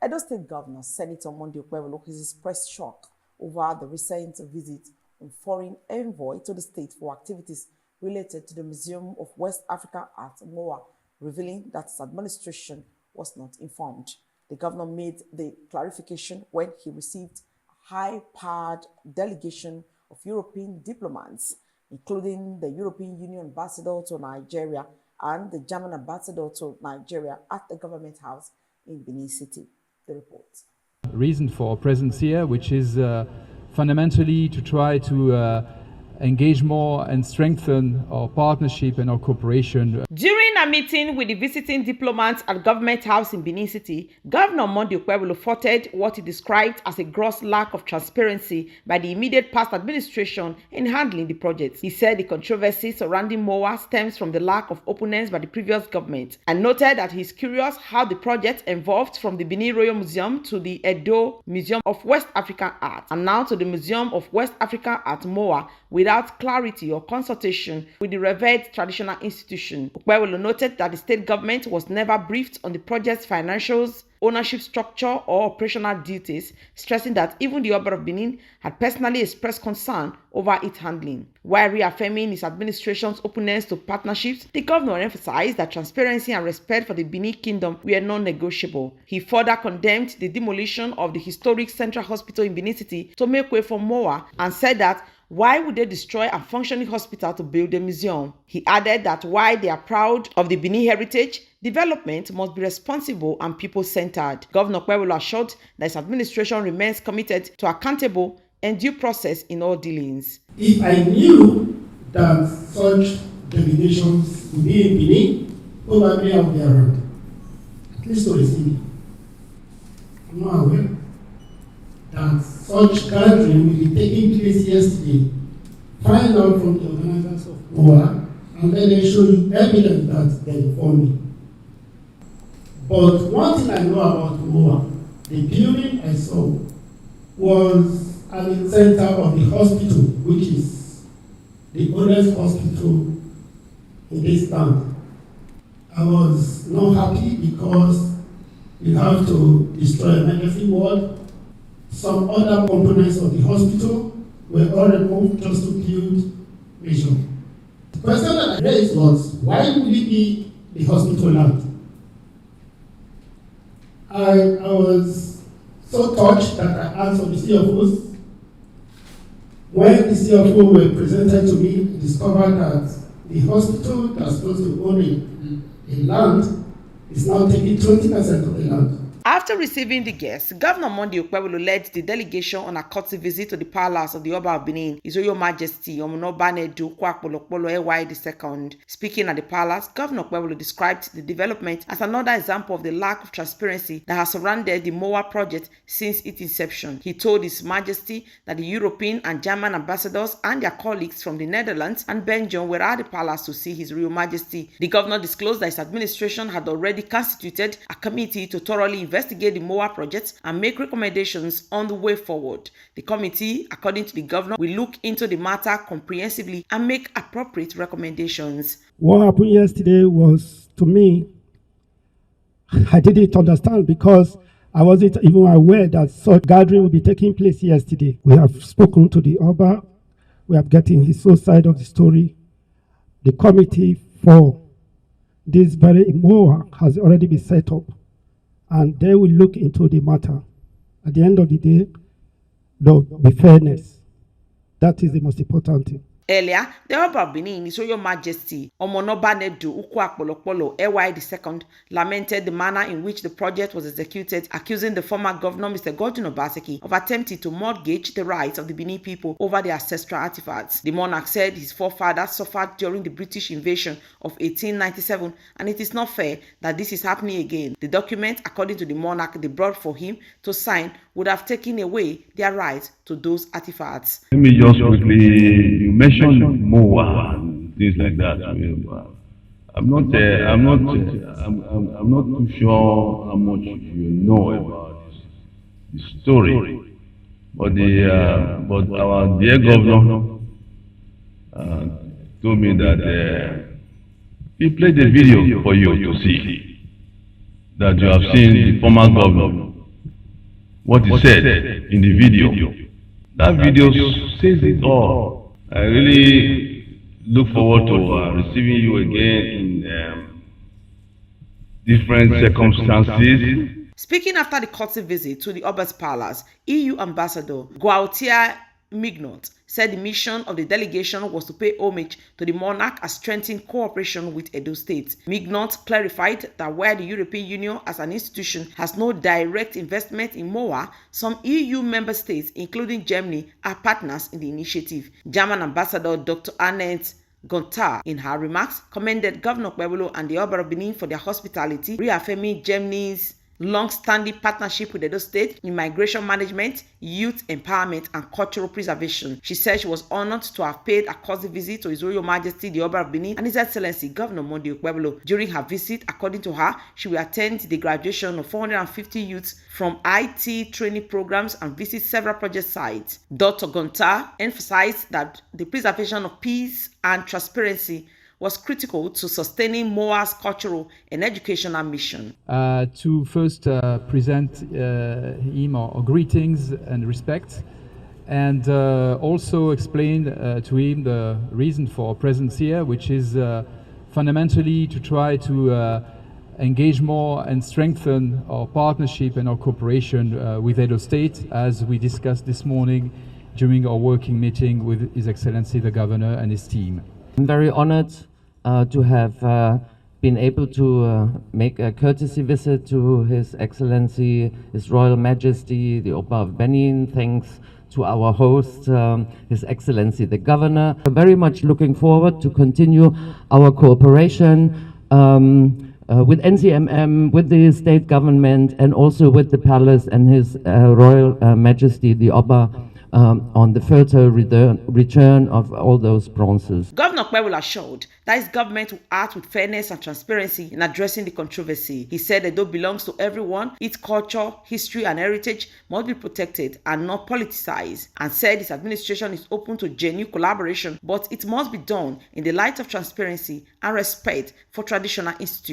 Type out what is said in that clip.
Edo State Governor Senator Monday Okpebholo has expressed shock over the recent visit of foreign envoy to the state for activities related to the Museum of West African Art, MOA, revealing that his administration was not informed. The governor made the clarification when he received a high-powered delegation of European diplomats, including the European Union ambassador to Nigeria and the German ambassador to Nigeria at the government house in Benin City. The report. Reason for our presence here, which is fundamentally to try to engage more and strengthen our partnership and our cooperation. During a meeting with the visiting diplomats at Government House in Benin City, Governor Monday Okpebholo faulted what he described as a gross lack of transparency by the immediate past administration in handling the project. He said the controversy surrounding MOA stems from the lack of openness by the previous government and noted that he is curious how the project evolved from the Benin Royal Museum to the Edo Museum of West African Art and now to the Museum of West African Art MOA without clarity or consultation with the revered traditional institution. Okpebholo noted that the state government was never briefed on the project's financials, ownership structure, or operational duties, stressing that even the Oba of Benin had personally expressed concern over its handling. While reaffirming his administration's openness to partnerships, the governor emphasized that transparency and respect for the Benin Kingdom were non-negotiable. He further condemned the demolition of the historic Central Hospital in Benin City to make way for MOA and said that why would they destroy a functioning hospital to build a museum? He added that while they are proud of the Benin heritage, development must be responsible and people-centered. Governor Okpebholo assured that his administration remains committed to accountable and due process in all dealings. If I knew that such delegations would be in Benin, probably I would be around, at least to receive me. I'm not aware that such gathering will be taking place yesterday. Find out from the organizers of MOA and then they show you evidence that they inform me. But one thing I know about MOA, the building I saw was at the center of the hospital, which is the oldest hospital in this town. I was not happy because you have to destroy emergency ward. Some other components of the hospital were all removed just to build vision. The question that I raised was, why would it be the hospital land? I was so touched that I asked for the CFOs. When the CFO were presented to me, I discovered that the hospital that's supposed to own a land is now taking 20% of the land. After receiving the guests, Governor Monday Okpebholo led the delegation on a courtesy visit to the palace of the Oba of Benin, His Royal Majesty Okpebholo Okpebholo II. Speaking at the palace, Governor Okpebholo described the development as another example of the lack of transparency that has surrounded the MOA project since its inception. He told His Majesty that the European and German ambassadors and their colleagues from the Netherlands and Belgium were at the palace to see His Royal Majesty. The governor disclosed that his administration had already constituted a committee to thoroughly investigate the MOA project and make recommendations on the way forward. The committee, according to the governor, will look into the matter comprehensively and make appropriate recommendations. What happened yesterday was, to me, I didn't understand because I wasn't even aware that such gathering would be taking place yesterday. We have spoken to the Oba. We have gotten his own side of the story. The committee for this very MOA has already been set up, and they will look into the matter. At the end of the day, there will be fairness. That is the most important thing. Earlier, the Oba of Benin, His Royal Majesty Okpebholo II, lamented the manner in which the project was executed, accusing the former governor, Mr. Godwin Obaseki, of attempting to mortgage the rights of the Benin people over their ancestral artifacts. The monarch said his forefathers suffered during the British invasion of 1897, and it is not fair that this is happening again. The document, according to the monarch, they brought for him to sign would have taken away their rights to those artifacts. Let me just quickly, you mentioned MOA and things like that. I'm not too sure how much you know about the story, but our dear governor told me that he played a video for you to see, that you have seen the former governor what he said in the video. That video says it all. I really look forward to receiving you again in different circumstances. Speaking after the courtesy visit to the Oba's Palace, EU Ambassador Gualtier Mignot said the mission of the delegation was to pay homage to the monarch and strengthen cooperation with Edo State. Mignot clarified that where the European Union as an institution has no direct investment in MOA, some EU member states, including Germany, are partners in the initiative. German Ambassador Dr. Annette Gontar, in her remarks, commended Governor Okpebholo and the Oba of Benin for their hospitality, reaffirming Germany's long-standing partnership with Edo State in migration management, youth empowerment, and cultural preservation. She said she was honored to have paid a courtesy visit to His Royal Majesty the Oba of Benin and His Excellency Governor Monday Okpebholo. During her visit, according to her, she will attend the graduation of 450 youths from IT training programs and visit several project sites. Dr. Gontar emphasized that the preservation of peace and transparency was critical to sustaining MOA's cultural and educational mission. To first present him our greetings and respect, and also explain to him the reason for our presence here, which is fundamentally to try to engage more and strengthen our partnership and our cooperation with Edo State, as we discussed this morning during our working meeting with His Excellency the Governor and his team. I'm very honored to have been able to make a courtesy visit to His Excellency, His Royal Majesty, the Oba of Benin. Thanks to our host, His Excellency the Governor. I'm very much looking forward to continue our cooperation with NCMM, with the state government, and also with the palace and His Royal Majesty the Oba on the further return of all those bronzes. Governor Okpebholo assured that his government will act with fairness and transparency in addressing the controversy. He said Edo belongs to everyone. Its culture, history, and heritage must be protected and not politicized, and said his administration is open to genuine collaboration, but it must be done in the light of transparency and respect for traditional institutions.